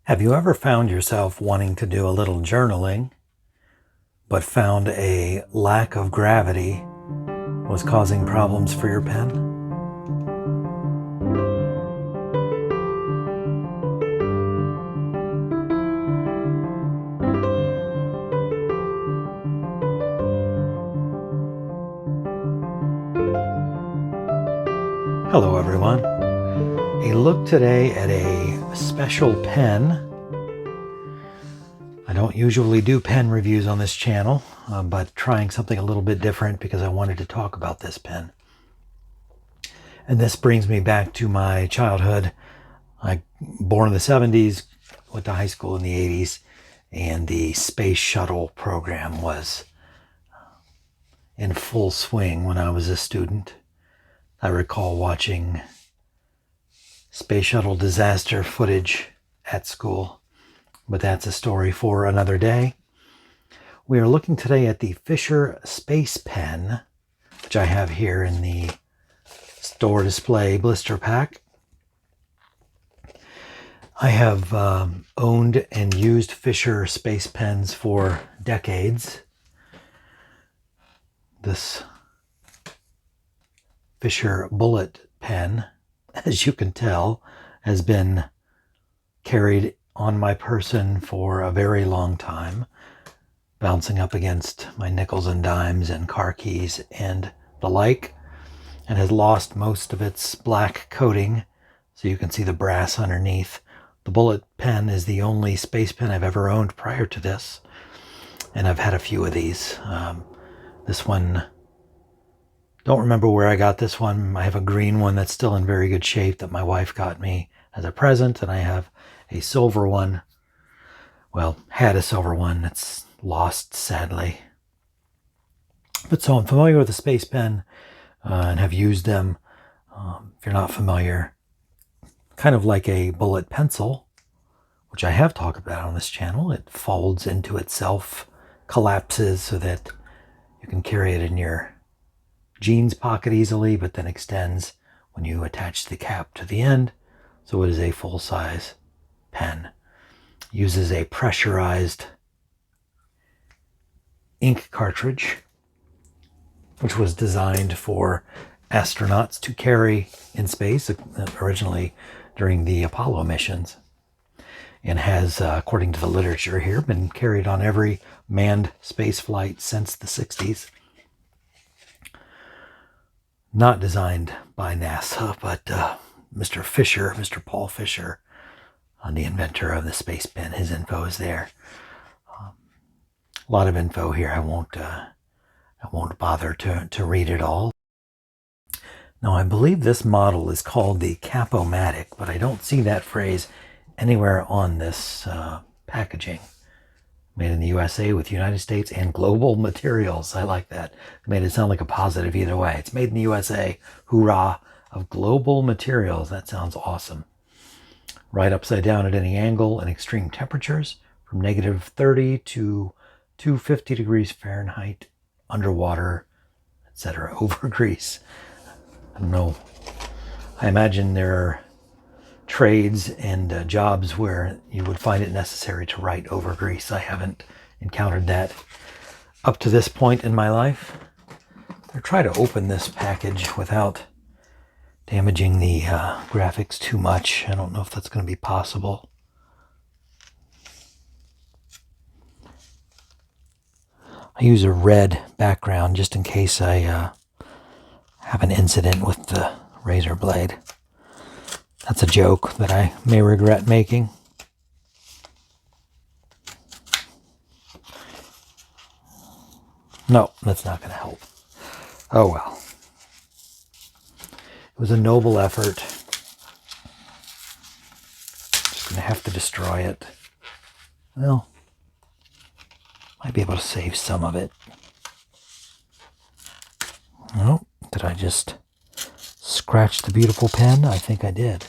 Have you ever found yourself wanting to do a little journaling, but found a lack of gravity was causing problems for your pen? Hello everyone. A look today at a special pen. I don't usually do pen reviews on this channel, but trying something a little bit different because I wanted to talk about this pen. And this brings me back to my childhood. I born in the 70s, went to high school in the 80s, and the Space Shuttle program was in full swing when I was a student. I recall watching Space Shuttle disaster footage at school, but that's a story for another day. We are looking today at the Fisher Space Pen, which I have here in the store display blister pack. I have owned and used Fisher Space Pens for decades. This Fisher bullet pen, as you can tell, has been carried on my person for a very long time, bouncing up against my nickels and dimes and car keys and the like, and has lost most of its black coating, so you can see the brass underneath. The bullet pen is the only space pen I've ever owned prior to this, and I've had a few of these. This one, don't remember where I got this one. I have a green one that's still in very good shape that my wife got me as a present, and I have a silver one. Well, had a silver one that's lost, sadly. But so I'm familiar with the space pen and have used them. If you're not familiar, kind of like a bullet pencil, which I have talked about on this channel. It folds into itself, collapses so that you can carry it in your jeans pocket easily, but then extends when you attach the cap to the end. So it is a full-size pen. Uses a pressurized ink cartridge, which was designed for astronauts to carry in space, originally during the Apollo missions, and has, according to the literature here, been carried on every manned space flight since the 60s. Not designed by NASA, but Mr. Fisher, Mr. Paul Fisher, the inventor of the space pen. His info is there. A lot of info here. I won't bother to read it all. Now, I believe this model is called the Cap-O-Matic, but I don't see that phrase anywhere on this packaging. Made in the USA with United States and global materials. I like that. It made it sound like a positive either way. It's made in the USA. Hoorah! Of global materials. That sounds awesome. Right upside down at any angle and extreme temperatures from -30 to 250 degrees Fahrenheit, underwater, etc. Over grease. I don't know. I imagine there are trades and jobs where you would find it necessary to write over grease. I haven't encountered that up to this point in my life. I try to open this package without damaging the graphics too much. I don't know if that's going to be possible. I use a red background just in case I have an incident with the razor blade. That's a joke that I may regret making. No, that's not going to help. Oh well. It was a noble effort. Just going to have to destroy it. Well, might be able to save some of it. Oh, did I just scratch the beautiful pen? I think I did.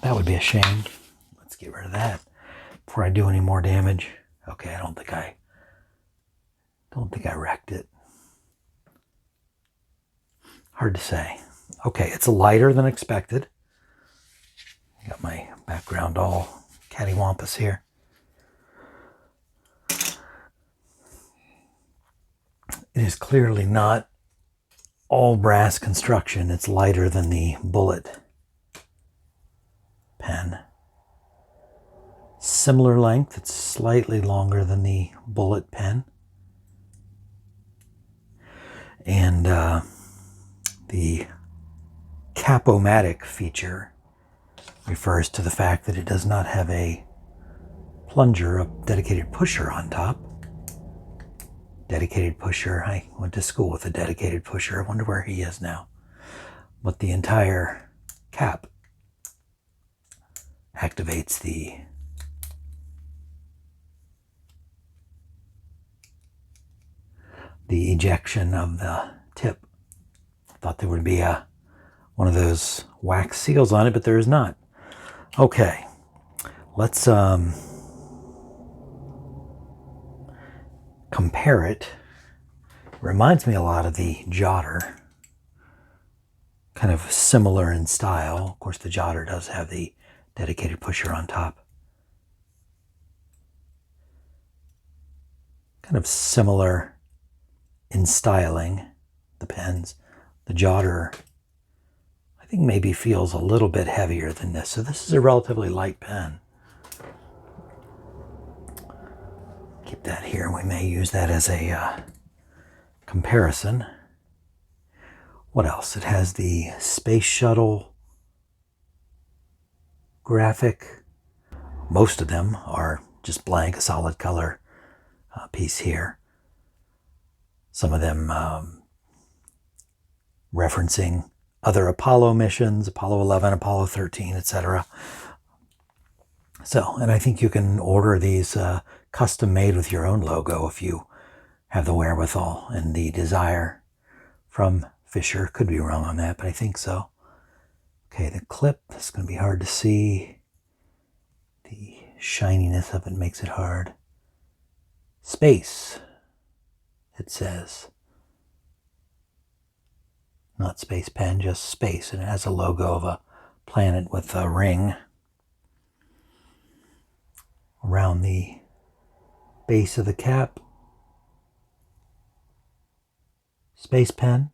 That would be a shame. Let's get rid of that before I do any more damage. Okay, I don't think I wrecked it. Hard to say. Okay, it's lighter than expected. Got my Background all cattywampus here. It is clearly not all brass construction. It's lighter than the bullet pen. Similar length. It's slightly longer than the bullet pen. And the Cap-O-Matic feature refers to the fact that it does not have a plunger, a dedicated pusher on top. Dedicated pusher. I went to school with a dedicated pusher. I wonder where he is now. But the entire cap activates the ejection of the tip. I thought there would be one of those wax seals on it, but there is not. Okay, let's compare it. Reminds me a lot of the Jotter. Kind of similar in style. Of course, the Jotter does have the dedicated pusher on top. Kind of similar in styling, the pens. The Jotter, I think, maybe feels a little bit heavier than this. So this is a relatively light pen. Keep that here. We may use that as a comparison. What else? It has the Space Shuttle graphic. Most of them are just blank, a solid color piece here. Some of them referencing other Apollo missions, Apollo 11, Apollo 13, etc. So, and I think you can order these custom made with your own logo if you have the wherewithal and the desire from Fisher. Could be wrong on that, but I think so. Okay, the clip, it's going to be hard to see. The shininess of it makes it hard. Space, it says. Not Space Pen, just Space. And it has a logo of a planet with a ring around the base of the cap. Space Pen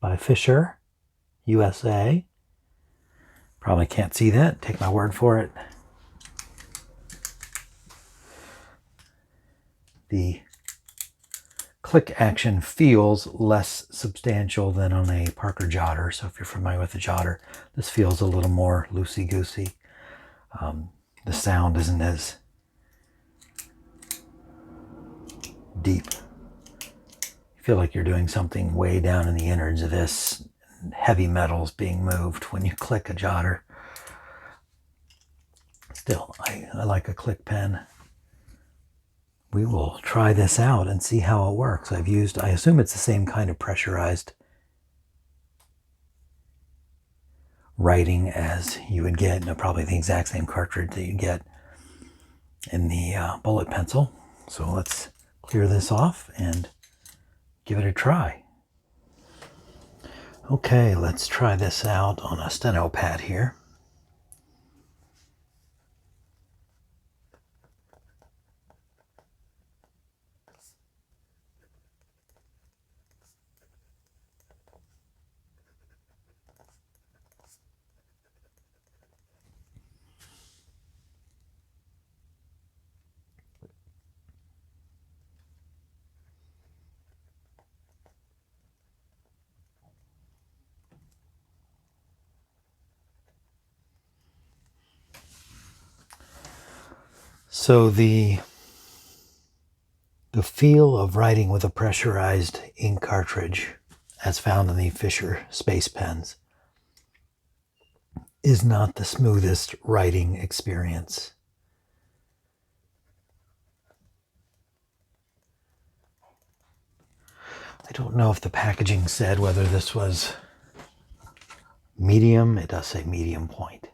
by Fisher, USA. Probably can't see that. Take my word for it. The click action feels less substantial than on a Parker Jotter. So if you're familiar with the Jotter, this feels a little more loosey-goosey. The sound isn't as deep. You feel like you're doing something way down in the innards of this. Heavy metals being moved when you click a Jotter. Still, I like a click pen. We will try this out and see how it works. I assume it's the same kind of pressurized writing as you would get, probably the exact same cartridge that you get in the bullet pencil. So let's clear this off and give it a try. Okay, let's try this out on a steno pad here. So the feel of writing with a pressurized ink cartridge, as found in the Fisher Space Pens, is not the smoothest writing experience. I don't know if the packaging said whether this was medium. It does say medium point.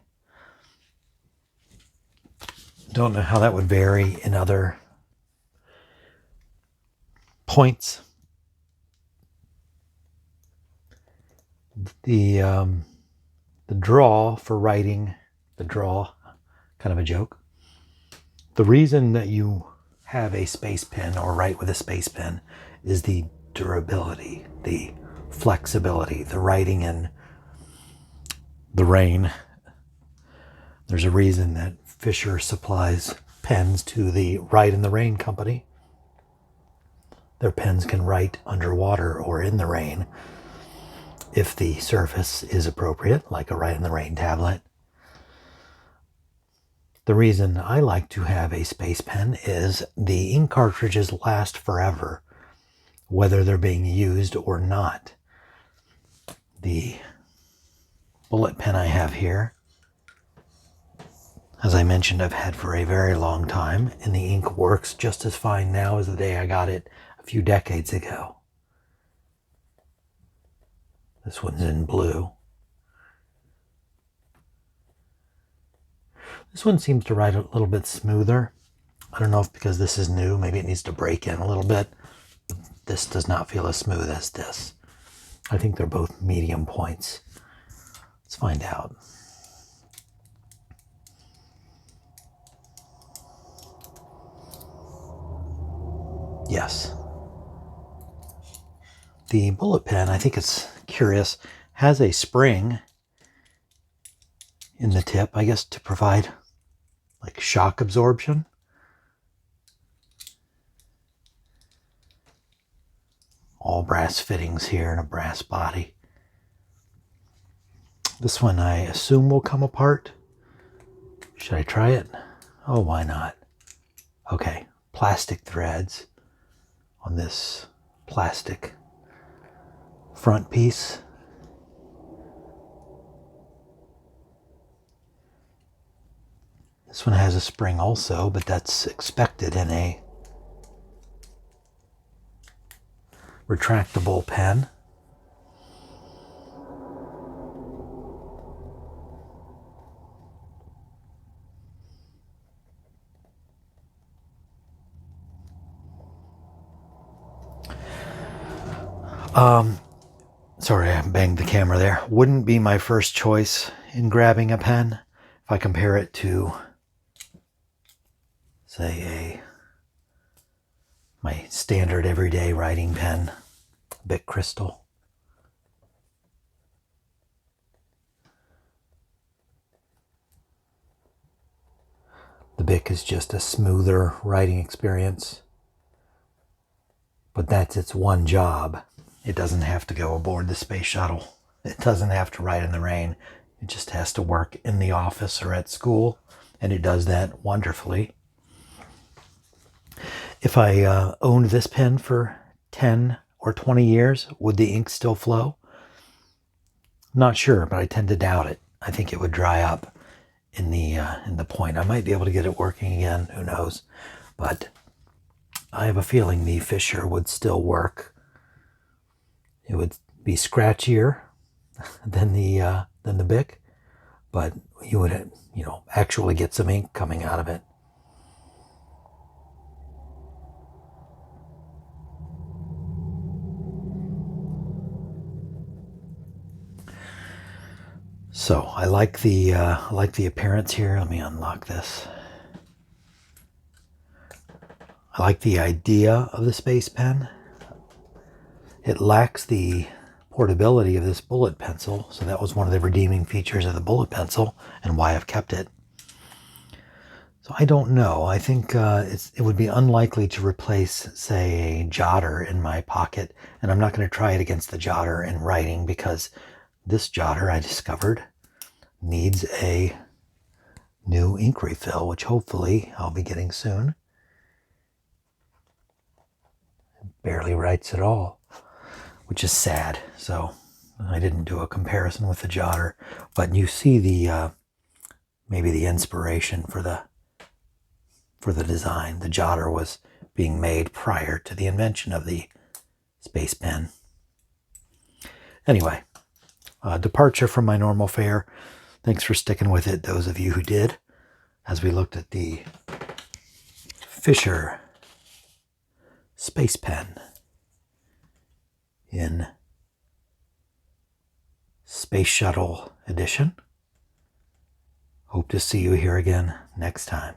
Don't know how that would vary in other points. The The draw for writing, the draw, kind of a joke. The reason that you have a space pen or write with a space pen is the durability, the flexibility, the writing in the rain. There's a reason that Fisher supplies pens to the Write in the Rain company. Their pens can write underwater or in the rain if the surface is appropriate, like a Write in the Rain tablet. The reason I like to have a space pen is the ink cartridges last forever, whether they're being used or not. The bullet pen I have here, as I mentioned, I've had for a very long time, and the ink works just as fine now as the day I got it a few decades ago. This one's in blue. This one seems to write a little bit smoother. I don't know if because this is new, maybe it needs to break in a little bit. This does not feel as smooth as this. I think they're both medium points. Let's find out. Yes. The bullet pen, I think it's curious, has a spring in the tip, I guess, to provide like shock absorption. All brass fittings here and a brass body. This one I assume will come apart. Should I try it? Oh, why not? Okay, plastic threads on this plastic front piece. This one has a spring also, but that's expected in a retractable pen. Sorry, I banged the camera there. Wouldn't be my first choice in grabbing a pen if I compare it to, say, my standard everyday writing pen, Bic Cristal. The Bic is just a smoother writing experience, but that's its one job. It doesn't have to go aboard the space shuttle. It doesn't have to write in the rain. It just has to work in the office or at school, and it does that wonderfully. If I owned this pen for 10 or 20 years, would the ink still flow? Not sure, but I tend to doubt it. I think it would dry up in the point. I might be able to get it working again, who knows. But I have a feeling the Fisher would still work. It would be scratchier than the Bic, but you would, actually get some ink coming out of it. So I like the appearance here. Let me unlock this. I like the idea of the space pen. It lacks the portability of this bullet pencil, so that was one of the redeeming features of the bullet pencil and why I've kept it. So I don't know. I think it would be unlikely to replace, say, a Jotter in my pocket, and I'm not going to try it against the Jotter in writing because this Jotter, I discovered, needs a new ink refill, which hopefully I'll be getting soon. It barely writes at all, which is sad. So I didn't do a comparison with the Jotter, but you see the maybe the inspiration for the design. The Jotter was being made prior to the invention of the space pen. Anyway, departure from my normal fare. Thanks for sticking with it, those of you who did, as we looked at the Fisher Space Pen in Space Shuttle Edition. Hope to see you here again next time.